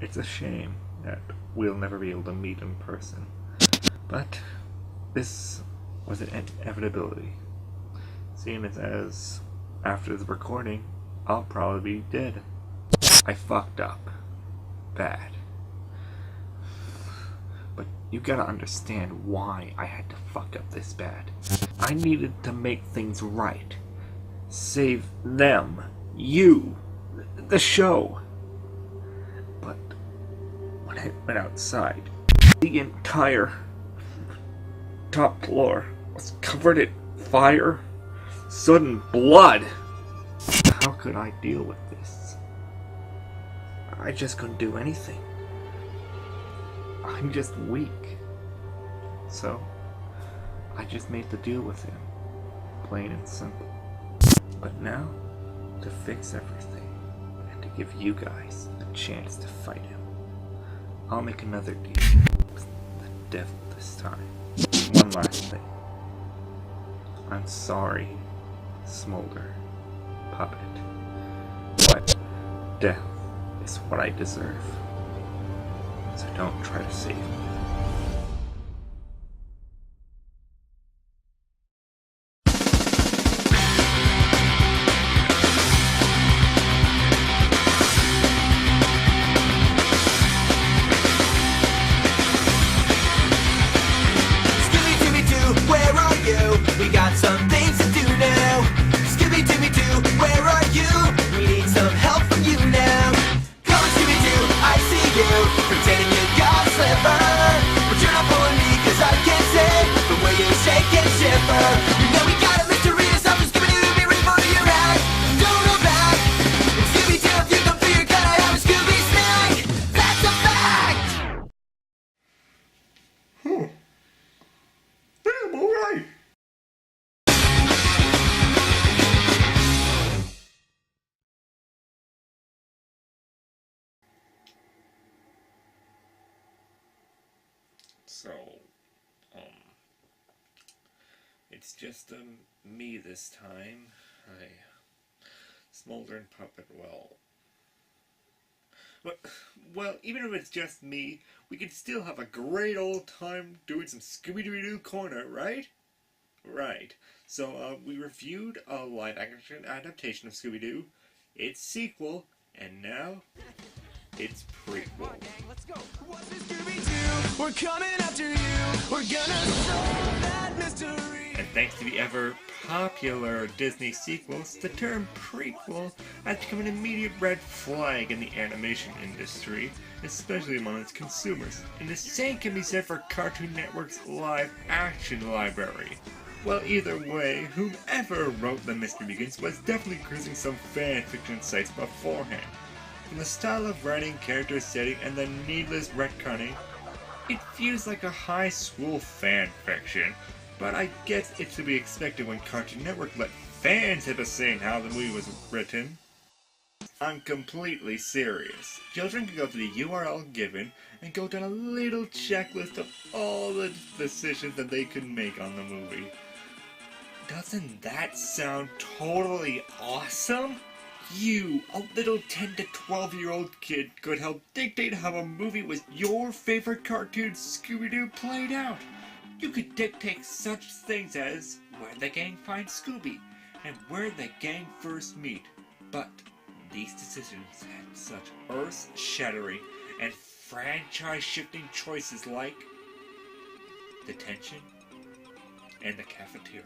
It's a shame that we'll never be able to meet in person. But this was an inevitability. Seeing as after the recording, I'll probably be dead. I fucked up. Bad. But you gotta understand why I had to fuck up this bad. I needed to make things right. Save them. You. The show. But when I went outside, the entire top floor was covered in fire, sudden blood. How could I deal with this? I just couldn't do anything. I'm just weak. So, I just made the deal with him. Plain and simple. But now, to fix everything, and to give you guys a chance to fight him, I'll make another deal with the devil this time. One last thing. I'm sorry, Smolder, Puppet, but death is what I deserve. So don't try to save me. Scooby-Doo, where are you? We got some things to do now. Scooby-Doo, where are you? We need some help from you now. Come on, Scooby-Doo, I see you, pretending you got a sliver. But you're not fooling me, cause I can't say the way you shake and shiver. You know we got a mystery to solve, Scooby-Doo, be ready for your act. Don't hold back. And Scooby-Doo, if you come through, you're gonna have a Scooby snack. That's a fact. Damn, alright. So, it's just me this time. Smolder and Puppet, well, even if it's just me, we can still have a great old time doing some Scooby-Doo Corner, right? Right. So, we reviewed a live-action adaptation of Scooby-Doo, its sequel, and now, its prequel. Let's go. What's this, Scooby-Doo? We're coming after you. We're gonna solve that mystery. And thanks to the ever-popular Disney sequels, the term prequel has become an immediate red flag in the animation industry, especially among its consumers. And the same can be said for Cartoon Network's live-action library. Well, either way, whomever wrote The Mystery Begins was definitely cruising some fan fiction sites beforehand. From the style of writing, character setting, and the needless retconning, it feels like a high school fan fiction, but I guess it's to be expected when Cartoon Network let fans have a say in how the movie was written. I'm completely serious. Children can go to the URL given and go down a little checklist of all the decisions that they could make on the movie. Doesn't that sound totally awesome? You, a little 10 to 12-year-old kid, could help dictate how a movie with your favorite cartoon, Scooby-Doo, played out. You could dictate such things as where the gang finds Scooby and where the gang first meet. But these decisions had such earth-shattering and franchise-shifting choices like detention and the cafeteria.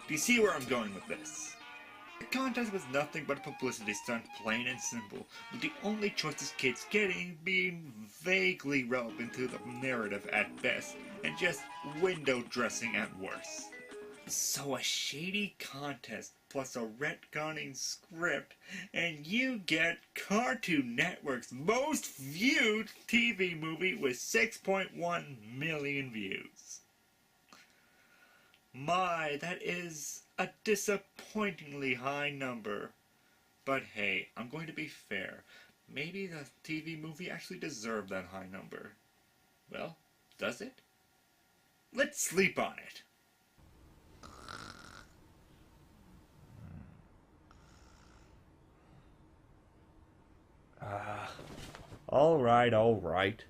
Do you see where I'm going with this? The contest was nothing but a publicity stunt, plain and simple, with the only choices kids getting being vaguely relevant to the narrative at best, and just window dressing at worst. So a shady contest plus a retconning script, and you get Cartoon Network's most viewed TV movie with 6.1 million views. My, that is a disappointingly high number. But hey, I'm going to be fair. Maybe the TV movie actually deserved that high number. Well, does it? Let's sleep on it. Alright.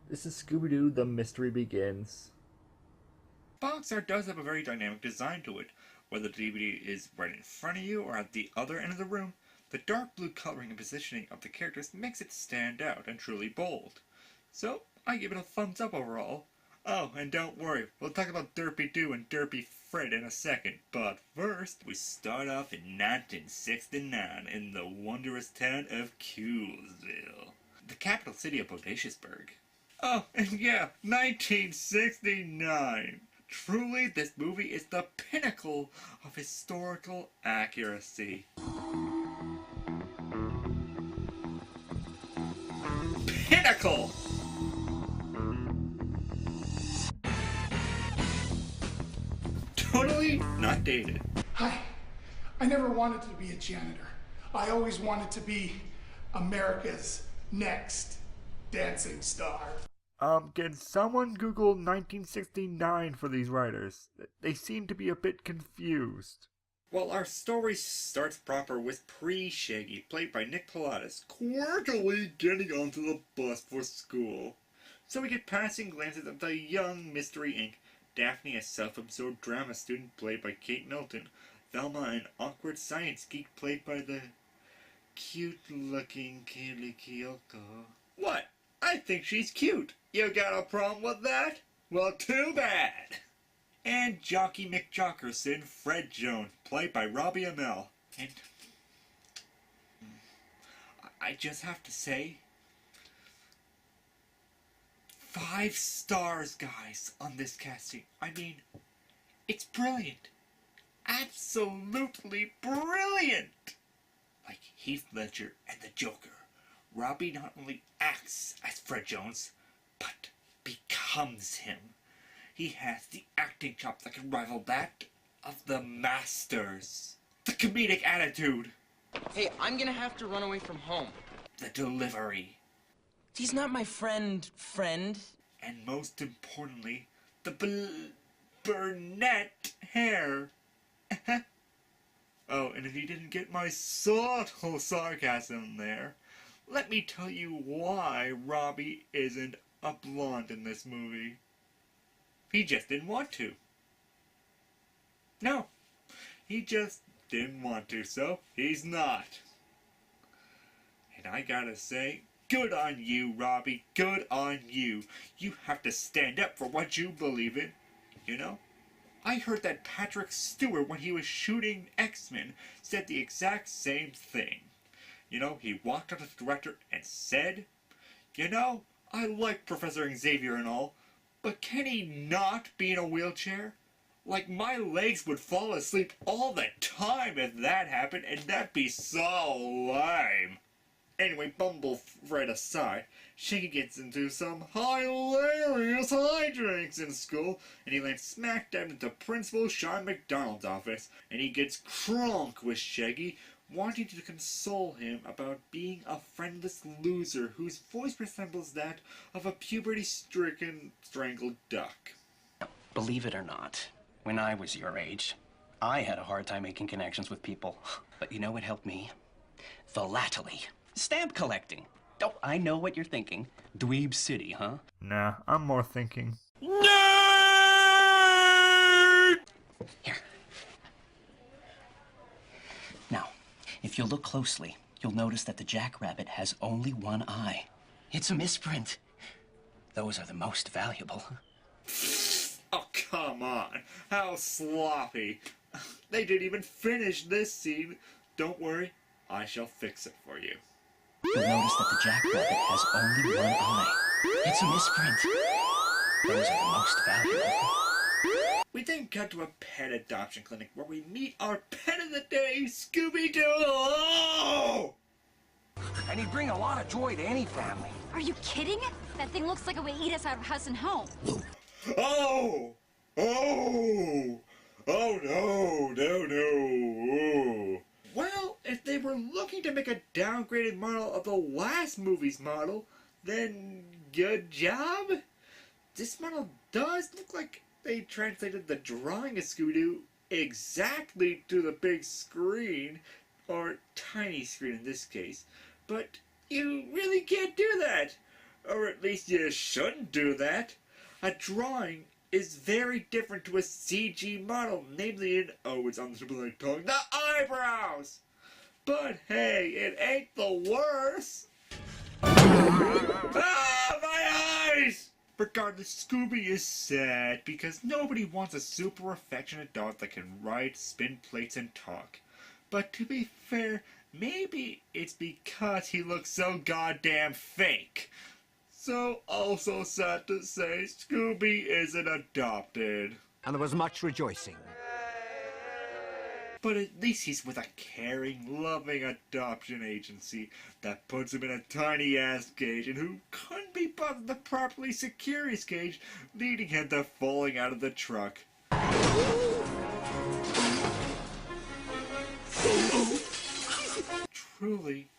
This is Scooby-Doo, The Mystery Begins. Box art does have a very dynamic design to it. Whether the DVD is right in front of you or at the other end of the room, the dark blue coloring and positioning of the characters makes it stand out and truly bold. So, I give it a thumbs up overall. Oh, and don't worry, we'll talk about Derpy Doo and Derpy Fred in a second, but first, we start off in 1969 in the wondrous town of Coolsville, the capital city of Bodaciousburg. Oh, and yeah, 1969! Truly, this movie is the pinnacle of historical accuracy. Pinnacle! Totally not dated. Hi. I never wanted to be a janitor. I always wanted to be America's next dancing star. Can someone Google 1969 for these writers? They seem to be a bit confused. Well, our story starts proper with Pre-Shaggy, played by Nick Pilatus, quirkily getting onto the bus for school. So we get passing glances of the young Mystery Inc., Daphne, a self-absorbed drama student played by Kate Milton, Velma, an awkward science geek played by the cute-looking Kaylee Kiyoko. What? I think she's cute. You got a problem with that? Well, too bad. And Jockey McJockerson, Fred Jones, played by Robbie Amell. And I just have to say, 5 stars, guys, on this casting. I mean, it's brilliant. Absolutely brilliant. Like Heath Ledger and the Joker, Robbie not only acts as Fred Jones, but becomes him. He has the acting chops that can rival that of the masters. The comedic attitude. Hey, I'm gonna have to run away from home. The delivery. He's not my friend. And most importantly, the brunette hair. Oh, and if you didn't get my subtle sarcasm there, let me tell you why Robbie isn't a blonde in this movie. He just didn't want to. No, he just didn't want to, so he's not. And I gotta say, good on you, Robbie, good on you. You have to stand up for what you believe in, you know? I heard that Patrick Stewart, when he was shooting X-Men, said the exact same thing. You know, he walked up to the director and said, you know, I like Professor Xavier and all, but can he not be in a wheelchair? Like, my legs would fall asleep all the time if that happened, and that'd be so lame. Anyway, Bumble Fred aside, Shaggy gets into some hilarious hijinks in school, and he lands smack dab into Principal Sean McDonald's office, and he gets crunk with Shaggy, wanting to console him about being a friendless loser whose voice resembles that of a puberty-stricken strangled duck. Believe it or not, when I was your age, I had a hard time making connections with people. But you know what helped me? Philately. Stamp collecting. Oh, I know what you're thinking. Dweeb City, huh? Nah, I'm more thinking. Nerd! Here. Now, if you look closely, you'll notice that the jackrabbit has only one eye. It's a misprint. Those are the most valuable. Oh, come on. How sloppy. They didn't even finish this scene. Don't worry, I shall fix it for you. You'll notice that the jackrabbit has only one eye. It's a misprint. Those are the most valuable. We then cut to a pet adoption clinic where we meet our pet of the day, Scooby-Doo! And he'd bring a lot of joy to any family. Are you kidding? That thing looks like it would eat us out of house and home. Oh! Oh! Oh no, no, no. Well, if they were looking to make a downgraded model of the last movie's model, then good job. This model does look like they translated the drawing of Scooby-Doo exactly to the big screen, or tiny screen in this case. But You really can't do that. Or at least you shouldn't do that. A drawing is very different to a CG model, namely it's on the tip of my tongue, the eyebrows! But hey, it ain't the worst! Ah, my eyes! Regardless, Scooby is sad because nobody wants a super affectionate dog that can ride, spin plates, and talk. But to be fair, maybe it's because he looks so goddamn fake. So, also sad to say, Scooby isn't adopted. And there was much rejoicing. But at least he's with a caring, loving adoption agency that puts him in a tiny-ass cage and who couldn't be bothered to properly secure his cage, leading him to falling out of the truck. Truly,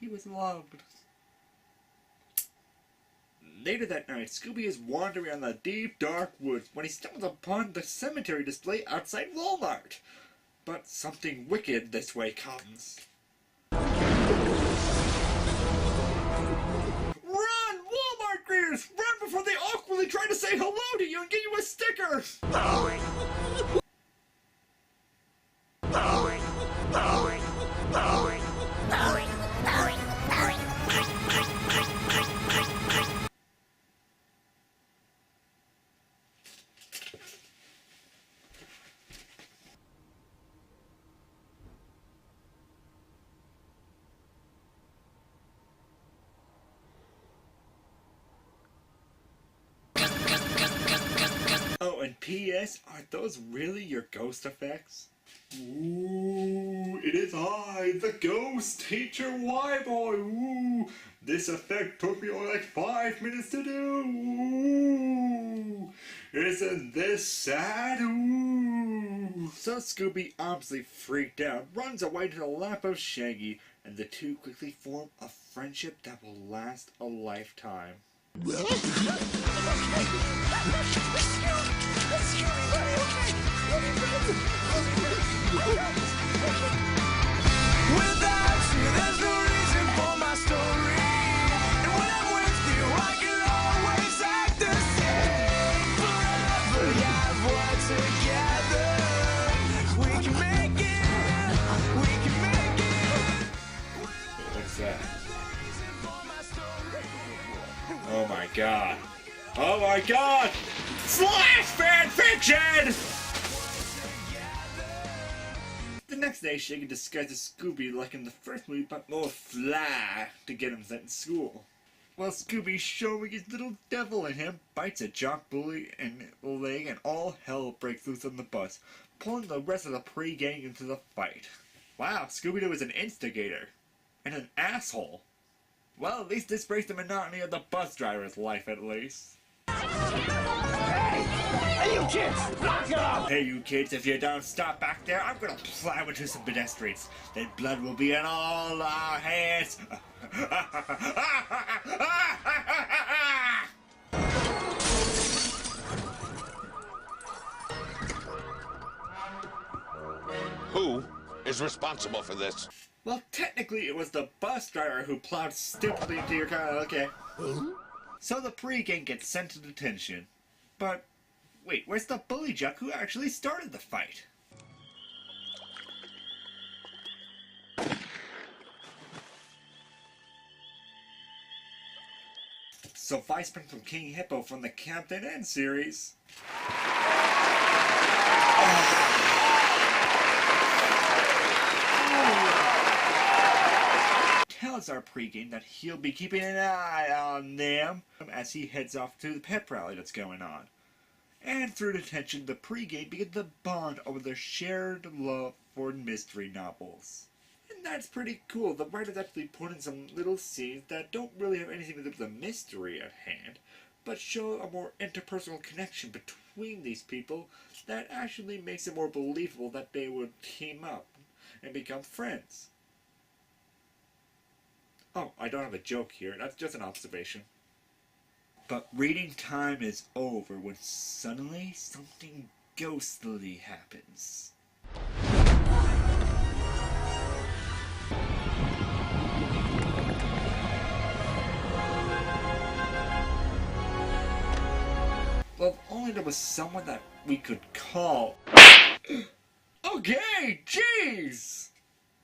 he was loved. Later that night, Scooby is wandering around the deep, dark woods when he stumbles upon the cemetery display outside Walmart. But something wicked this way comes. Run, Walmart greeters! Run before they awkwardly try to say hello to you and give you a sticker! Oh, and P.S., are those really your ghost effects? Ooh, it is I, the ghost teacher WHYBOY. Ooh, this effect took me only like 5 minutes to do. Ooh, isn't this sad? Ooh. So Scooby, obviously freaked out, runs away to the lap of Shaggy, and the two quickly form a friendship that will last a lifetime. Without you, there's no reason for my story. And when I'm with you, I can always act the same. Forever, yeah, we're together. We can make it. We can make it. What's that? Oh my god. Oh my god! Slash fanfiction! The next day, Shaggy disguises Scooby like in the first movie, but more fly to get him sent to school. While Scooby, showing his little devil in him, bites a jock bully in the leg and all hell breaks loose on the bus, pulling the rest of the pre-gang into the fight. Wow, Scooby-Doo is an instigator. And an asshole. Well, at least this breaks the monotony of the bus driver's life, at least. Hey, you kids! Knock it off! Hey, you kids, if you don't stop back there, I'm gonna plow into some pedestrians. Then blood will be in all our hands. Who is responsible for this? Well, technically, it was the bus driver who plowed stupidly into your car. Okay. So the pre-gang gets sent to detention. But, wait, where's the bully jock who actually started the fight? So Vice Principal King Hippo from the Captain N series. Tells our pregame that he'll be keeping an eye on them as he heads off to the pep rally that's going on. And through detention, the pregame begins to bond over their shared love for mystery novels. And that's pretty cool. The writers actually put in some little scenes that don't really have anything to do with the mystery at hand, but show a more interpersonal connection between these people that actually makes it more believable that they would team up and become friends. Oh, I don't have a joke here. That's just an observation. But reading time is over when suddenly something ghostly happens. only there was someone that we could call... Okay, jeez!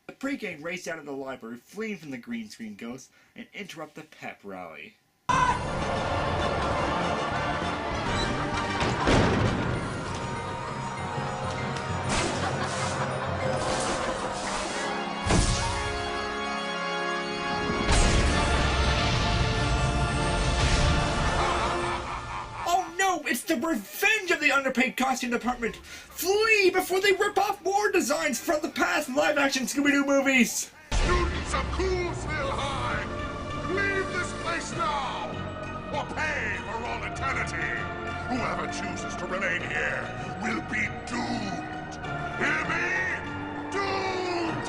The pregame race out of the library, fleeing from the green screen ghost, and interrupt the pep rally. It's the revenge of the underpaid costume department! Flee before they rip off more designs from the past live-action Scooby-Doo movies! Students of Coolsville High, leave this place now, or pay for all eternity. Whoever chooses to remain here will be doomed. Hear me? Doomed!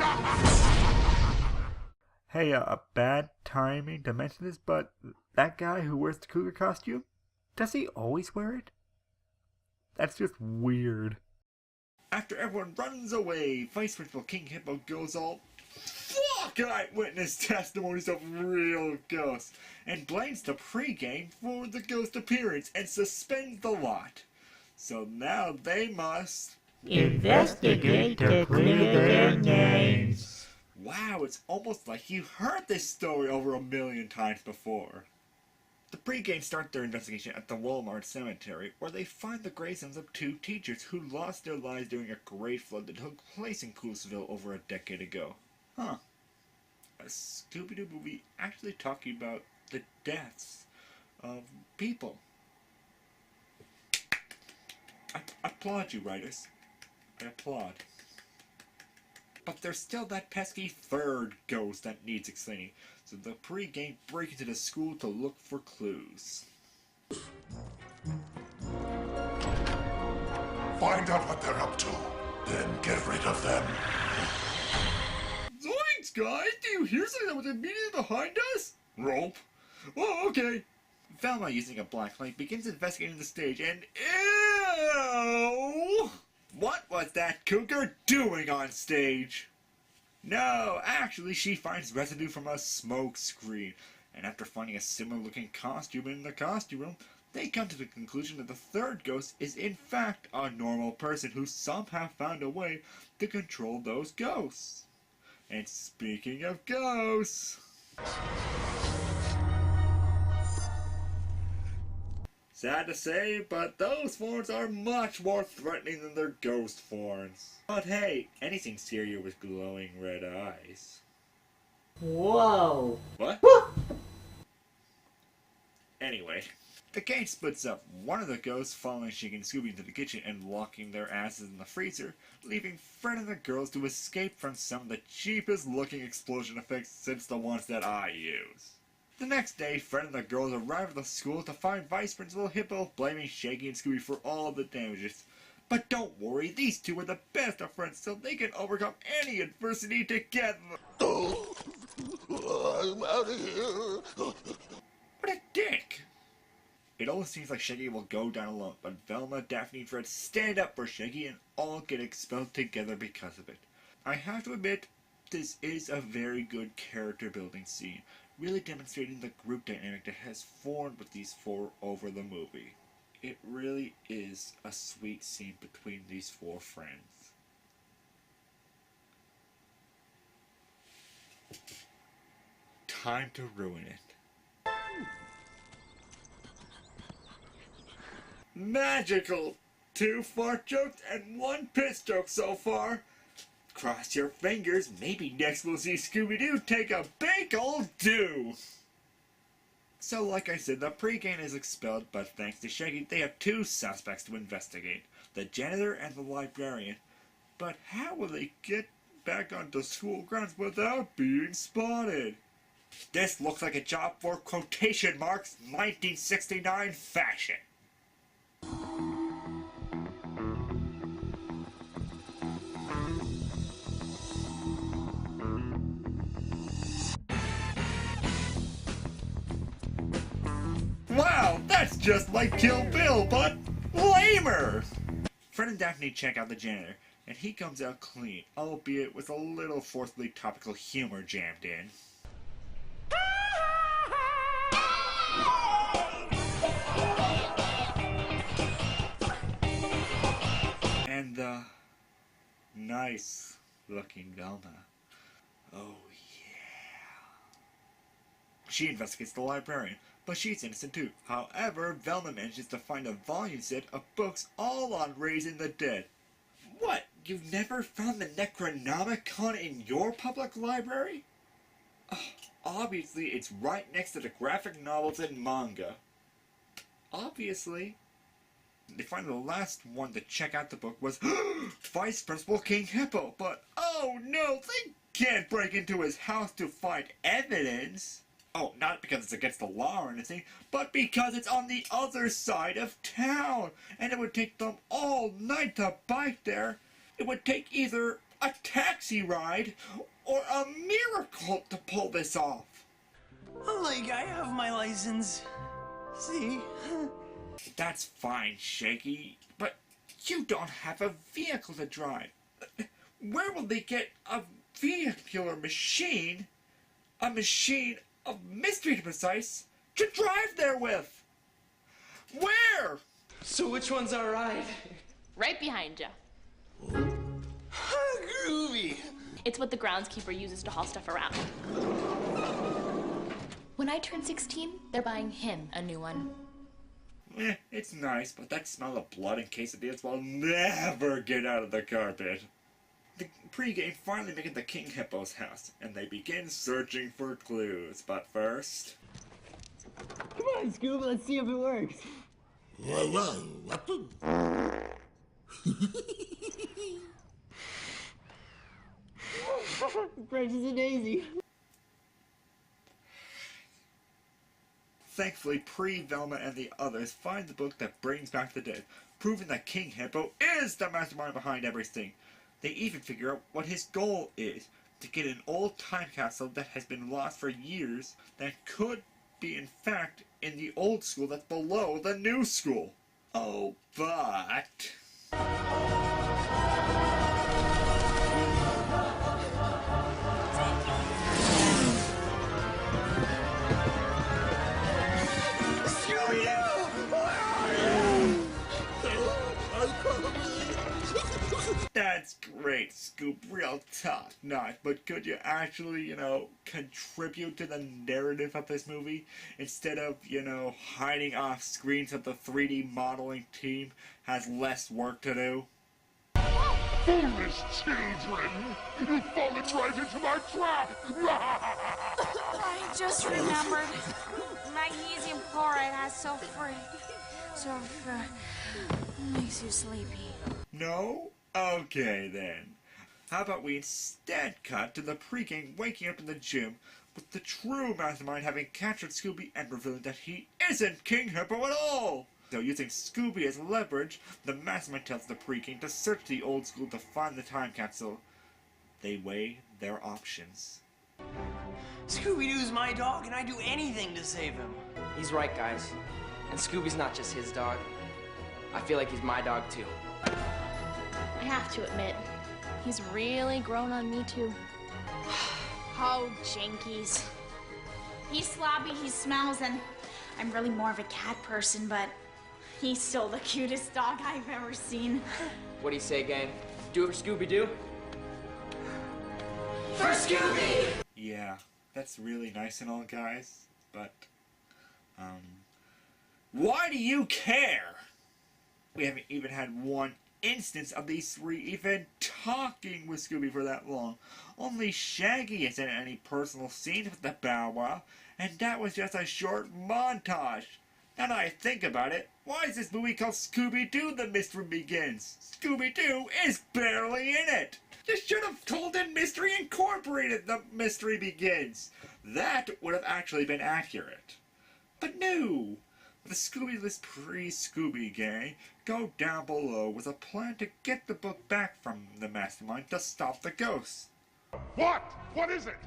Hey, bad timing to mention this, but that guy who wears the cougar costume? Does he always wear it? That's just weird. After everyone runs away, Vice Principal King Hippo goes all fuck eyewitness testimonies of real ghosts and blames the pregame for the ghost appearance and suspends the lot. So now they must investigate to clear their names. Wow, it's almost like you've heard this story over 1,000,000 times before. The pregame start their investigation at the Walmart Cemetery, where they find the gravestones of 2 teachers who lost their lives during a great flood that took place in Coolsville over a decade ago. Huh. A Scooby-Doo movie actually talking about the deaths of people. I applaud you, writers. I applaud. But there's still that pesky third ghost that needs explaining, so the pregame break into the school to look for clues. Find out what they're up to, then get rid of them. Zoinks, guys! Do you hear something that was immediately behind us? Rope. Oh, okay. Velma, using a black light, begins investigating the stage, and ew! What was that cougar doing on stage? No, actually she finds residue from a smoke screen, and after finding a similar looking costume in the costume room, they come to the conclusion that the third ghost is in fact a normal person who somehow found a way to control those ghosts. And speaking of ghosts... Sad to say, but those forms are much more threatening than their ghost forms. But hey, anything scarier with glowing red eyes. Whoa. What? Anyway, the gang splits up, one of the ghosts following Shaggy and Scooby into the kitchen and locking their asses in the freezer, leaving Fred and the girls to escape from some of the cheapest looking explosion effects since the ones that I use. The next day, Fred and the girls arrive at the school to find Vice Principal Hippo blaming Shaggy and Scooby for all the damages. But don't worry, these two are the best of friends, so they can overcome any adversity together. I'm out of here. What a dick! It almost seems like Shaggy will go down alone, but Velma, Daphne, and Fred stand up for Shaggy and all get expelled together because of it. I have to admit, this is a very good character building scene, really demonstrating the group dynamic that has formed with these 4 over the movie. It really is a sweet scene between these 4 friends. Time to ruin it. Magical! 2 fart jokes and 1 piss joke so far. Cross your fingers, maybe next we'll see Scooby-Doo take a big old do! So like I said, the pregame is expelled, but thanks to Shaggy, they have 2 suspects to investigate. The janitor and the librarian. But how will they get back onto school grounds without being spotted? This looks like a job for quotation marks 1969 fashion. Wow, that's just like Kill Bill, but lamer! Fred and Daphne check out the janitor, and he comes out clean, albeit with a little forcefully topical humor jammed in. the nice-looking Velma. Oh, she investigates the librarian, but she's innocent too. However, Velma manages to find a volume set of books all on raising the dead. What? You've never found the Necronomicon in your public library? Obviously, it's right next to the graphic novels and manga. Obviously. They find the last one to check out the book was Vice Principal King Hippo, but oh no, they can't break into his house to find evidence. Oh, not because it's against the law or anything, but because it's on the other side of town, and it would take them all night to bike there. It would take either a taxi ride or a miracle to pull this off. Like, I have my license. See? That's fine, Shaky, but you don't have a vehicle to drive. Where will they get a vehicular machine? A machine of mystery, to be precise, to drive there with? Where? So which one's our ride? Right behind you. Groovy! It's what the groundskeeper uses to haul stuff around. When I turn 16, they're buying him a new one. It's nice, but that smell of blood and quesadillas will never get out of the carpet. The pregame finally make it to King Hippo's house, and they begin searching for clues. But first... Come on, Scoob, let's see if it works. Precious a daisy. Thankfully, Velma and the others find the book that brings back the dead, proving that King Hippo is the mastermind behind everything. They even figure out what his goal is, to get an old time capsule that has been lost for years that could be in fact in the old school that's below the new school. Oh, but... That's great, Scoop. Real top notch. But could you actually, contribute to the narrative of this movie instead of, hiding off screen so the 3D modeling team has less work to do? Foolish children! You've fallen right into my trap! I just remembered. Magnesium chloride has makes you sleepy. No? Okay then. How about we instead cut to the pregame waking up in the gym with the true mastermind having captured Scooby and revealing that he isn't King Hippo at all! So using Scooby as leverage, the mastermind tells the pregame to search the old school to find the time capsule. They weigh their options. Scooby-Doo's my dog, and I'd do anything to save him. He's right, guys. And Scooby's not just his dog. I feel like he's my dog, too. I have to admit, he's really grown on me, too. Oh, jinkies. He's sloppy, he smells, and I'm really more of a cat person, but he's still the cutest dog I've ever seen. What do you say, gang? Do it for Scooby-Doo? For Scooby! Yeah, that's really nice and all, guys, but, why do you care? We haven't even had one instance of these three even talking with Scooby for that long. Only Shaggy has had any personal scenes with the Bow Wow, and that was just a short montage. Now that I think about it, why is this movie called Scooby-Doo The Mystery Begins? Scooby-Doo is barely in it! You should have told him Mystery Incorporated The Mystery Begins! That would have actually been accurate. But no! The Scooby-less pre-Scooby gang go down below with a plan to get the book back from the mastermind to stop the ghosts. What? What is it?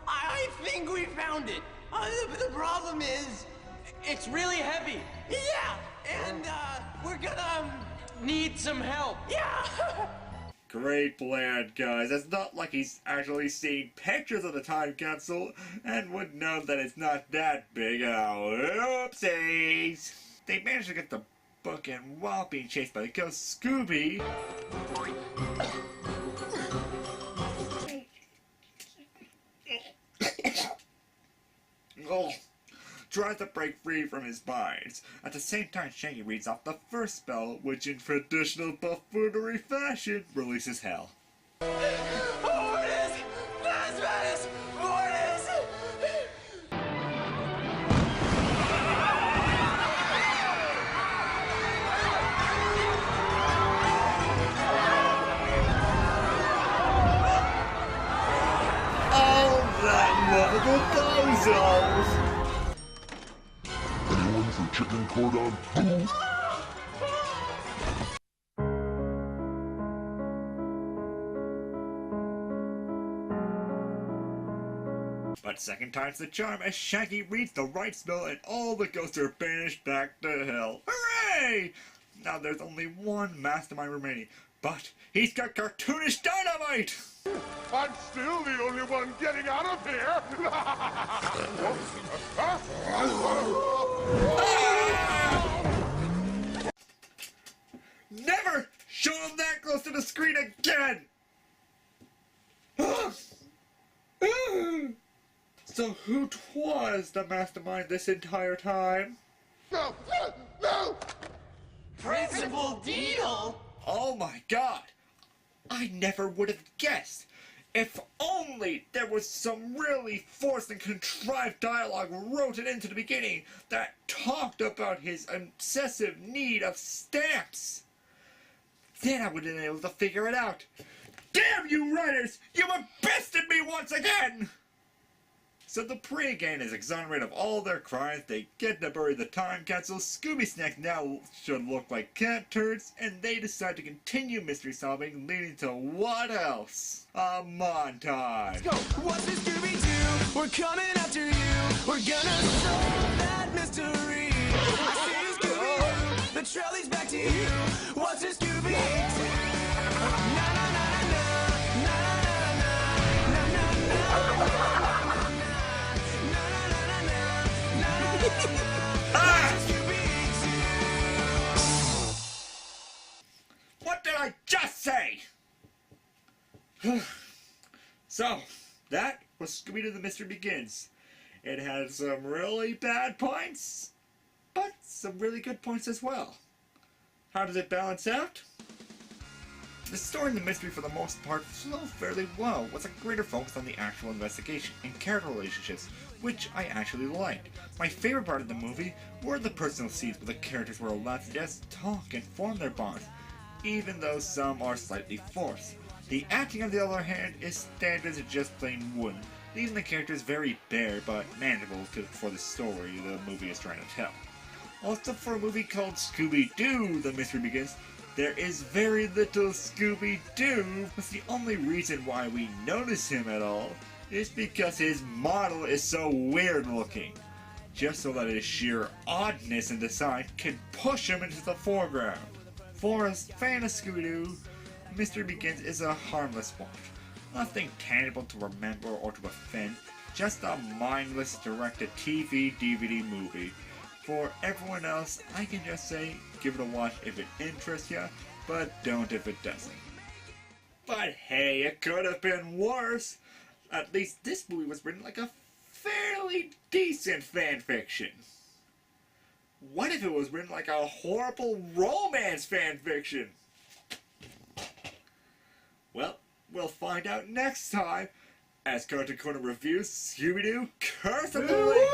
I think we found it. The problem is, it's really heavy. Yeah, and we're gonna need some help. Yeah. Great plan, guys. It's not like he's actually seen pictures of the time capsule and would know that it's not that big. Oh, oopsies! They managed to get the book, and while being chased by the ghost Scooby... tries to break free from his binds. At the same time, Shaggy reads off the first spell, which in traditional buffoonery fashion releases hell. Mortis! Lazarus! Mortis! Oh, that lovable bozos! Anyone for chicken cordon bleu? But second time's the charm as Shaggy reads the right spell and all the ghosts are banished back to hell. Hooray! Now there's only one mastermind remaining, but he's got cartoonish dynamite! I'm still the only one getting out of here! Never show him that close to the screen again! So who was the mastermind this entire time? No! No! No! Principal Deedle! Oh my god! I never would have guessed! If only there was some really forced and contrived dialogue wrote it into the beginning that talked about his obsessive need of stamps! Then I would have been able to figure it out. Damn you writers! You have bested me once again! So the Prey gang is exonerated of all their crimes, they get to bury the time capsule, Scooby Snacks now should look like cat turds, and they decide to continue mystery solving, leading to what else? A montage! Go! What's this Scooby-Doo? We're coming after you! We're gonna solve that mystery! I see you, Scooby-Doo! The trail leads back to you! What's this Scooby-Doo? Na na na na na na na na na na na. What did I just say? So, that was Scooby-Doo The Mystery Begins. It had some really bad points, but some really good points as well. How does it balance out? The story and the mystery for the most part flow fairly well, with a greater focus on the actual investigation and character relationships, which I actually liked. My favorite part of the movie were the personal scenes where the characters were allowed to just talk and form their bonds, even though some are slightly forced. The acting, on the other hand, is standard and just plain wooden, leaving the characters very bare but manageable for the story the movie is trying to tell. Also, for a movie called Scooby-Doo The Mystery Begins, there is very little Scooby-Doo, but the only reason why we notice him at all is because his model is so weird looking, just so that his sheer oddness in design can push him into the foreground. For a fan of Scooby-Doo, Mystery Begins is a harmless watch. Nothing tangible to remember or to offend, just a mindless direct-to-TV DVD movie. For everyone else, I can just say, give it a watch if it interests you, but don't if it doesn't. But hey, it could have been worse! At least this movie was written like a fairly decent fanfiction. What if it was written like a horrible romance fanfiction? Well, we'll find out next time as Cartoon Corner reviews Scooby-Doo Curse of the Lake.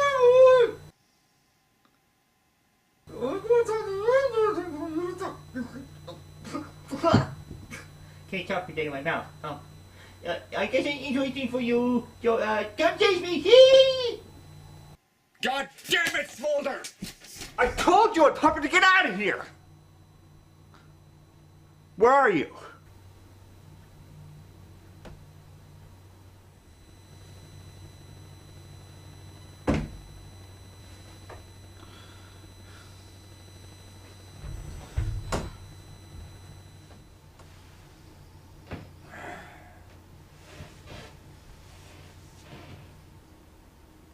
Can't stop me getting my mouth. I guess it's interesting for you. So, come chase me, see? God damn it, Smolder! I told you and Pupper to get out of here! Where are you?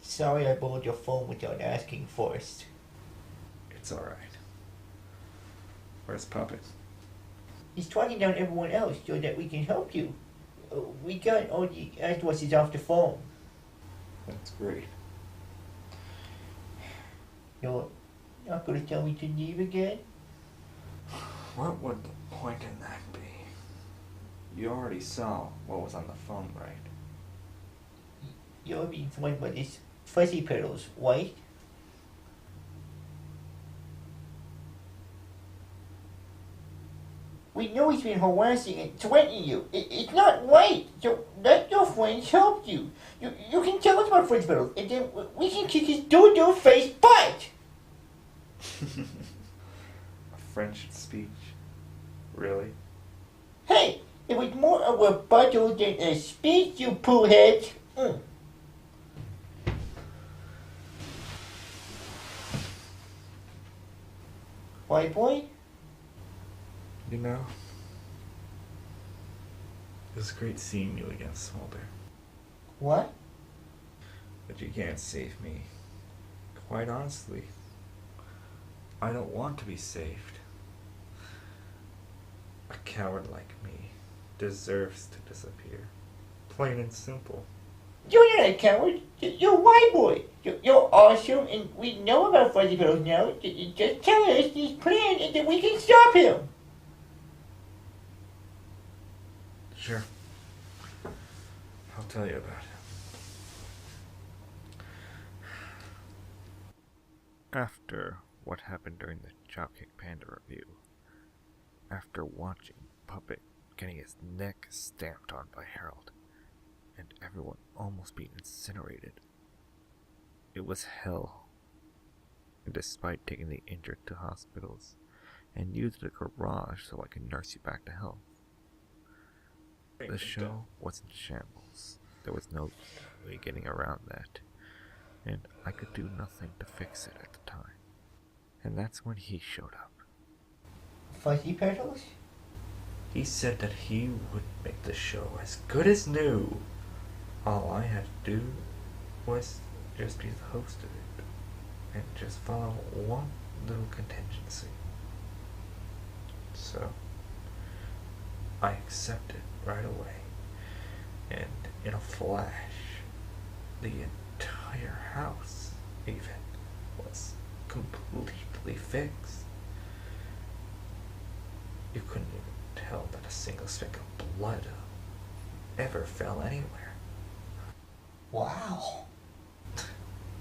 Sorry I borrowed your phone without asking first. It's alright. Where's Puppet? He's talking down everyone else so that we can help you. We got all the addresses off the phone. That's great. You're not going to tell me to leave again? What would the point in that be? You already saw what was on the phone, right? You're being thrown by these fuzzy pedals, right? We know he's been harassing and threatening you. It's not right. So let your friends help you. You can tell us about fuzzy pedals, and then we can kick his doo-doo face butt. A French speech? Really? Hey, it was more a rebuttal than a speech, you poohead. White boy? You know, it was great seeing you again, Smolder. What? But you can't save me. Quite honestly, I don't want to be saved. A coward like me deserves to disappear. Plain and simple. You're not a coward. You're white boy. You're awesome, and we know about fuzzy pedals now. Just tell us his plan, and then we can stop him. Sure. I'll tell you about it. After what happened during the Chopkick Panda review, after watching Puppet getting his neck stamped on by Harold, and everyone almost being incinerated, it was hell. And despite taking the injured to hospitals and using the garage so I could nurse you back to health, the show was in shambles. There was no way getting around that, and I could do nothing to fix it at the time. And that's when he showed up. Fuzzy pedals? He said that he would make the show as good as new. All I had to do was just be the host of it, and just follow one little contingency. So, I accepted right away, and in a flash, the entire house even was completely fixed. You couldn't even tell that a single speck of blood ever fell anywhere. Wow.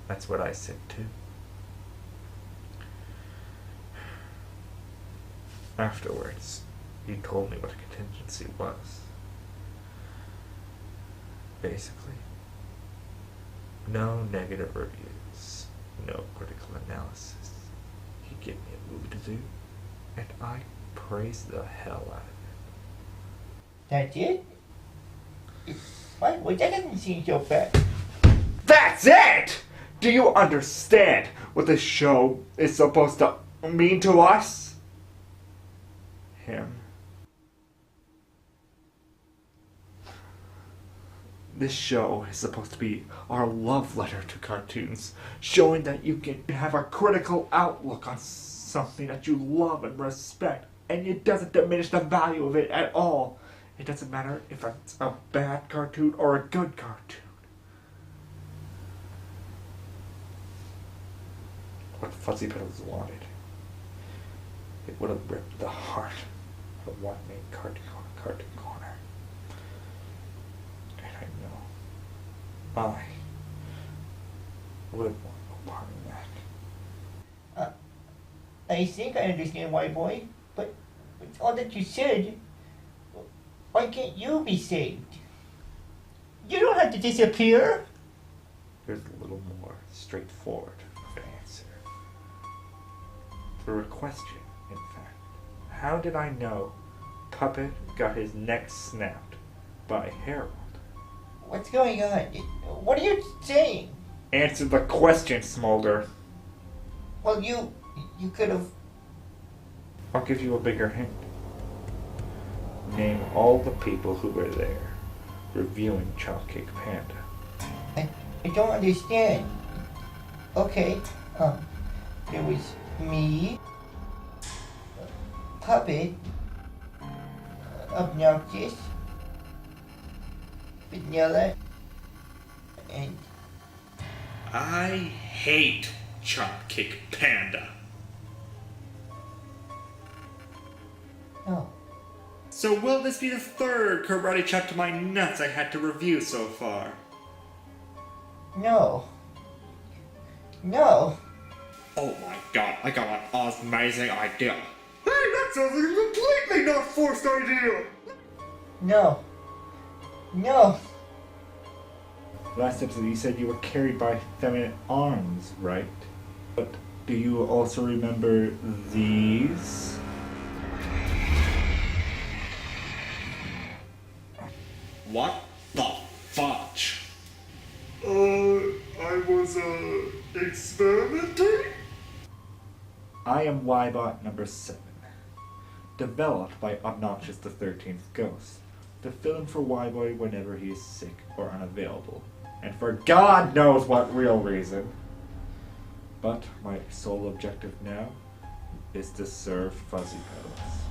That's what I said too. Afterwards, he told me what a contingency was. Basically, no negative reviews, no critical analysis. He gave me a movie to do, and I praised the hell out of it. That's it? What? Well, that doesn't seem so bad. That's it! Do you understand what this show is supposed to mean to us? Him. This show is supposed to be our love letter to cartoons, showing that you can have a critical outlook on something that you love and respect, and it doesn't diminish the value of it at all. It doesn't matter if it's a bad cartoon or a good cartoon. What Fuzzy Pedals wanted, it would have ripped the heart of what made Cartoon Corner. And I know I would want no part in that. I think I understand, white boy, but with all that you said, why can't you be saved? You don't have to disappear. Here's a little more straightforward of an answer. For a question, in fact. How did I know Puppet got his neck snapped by Harold? What's going on? What are you saying? Answer the question, Smolder. Well, you could have... I'll give you a bigger hint. Name all the people who were there reviewing Chopkick Panda. I don't understand. Okay, there was me, puppet, obnoxious, vanilla, and I hate Chopkick Panda. no. So will this be the third karate chop to my nuts I had to review so far? No. No. Oh my god, I got an amazing idea. Hey, that sounds like a completely not forced idea! No. No. Last episode you said you were carried by feminine arms, right? But do you also remember these? What the fudge? I was, experimenting? I am WHYBOY number 7. Developed by Obnoxious the 13th Ghost. To fill in for WHYBOY whenever he is sick or unavailable. And for God knows what real reason. But my sole objective now is to serve Fuzzy Petals.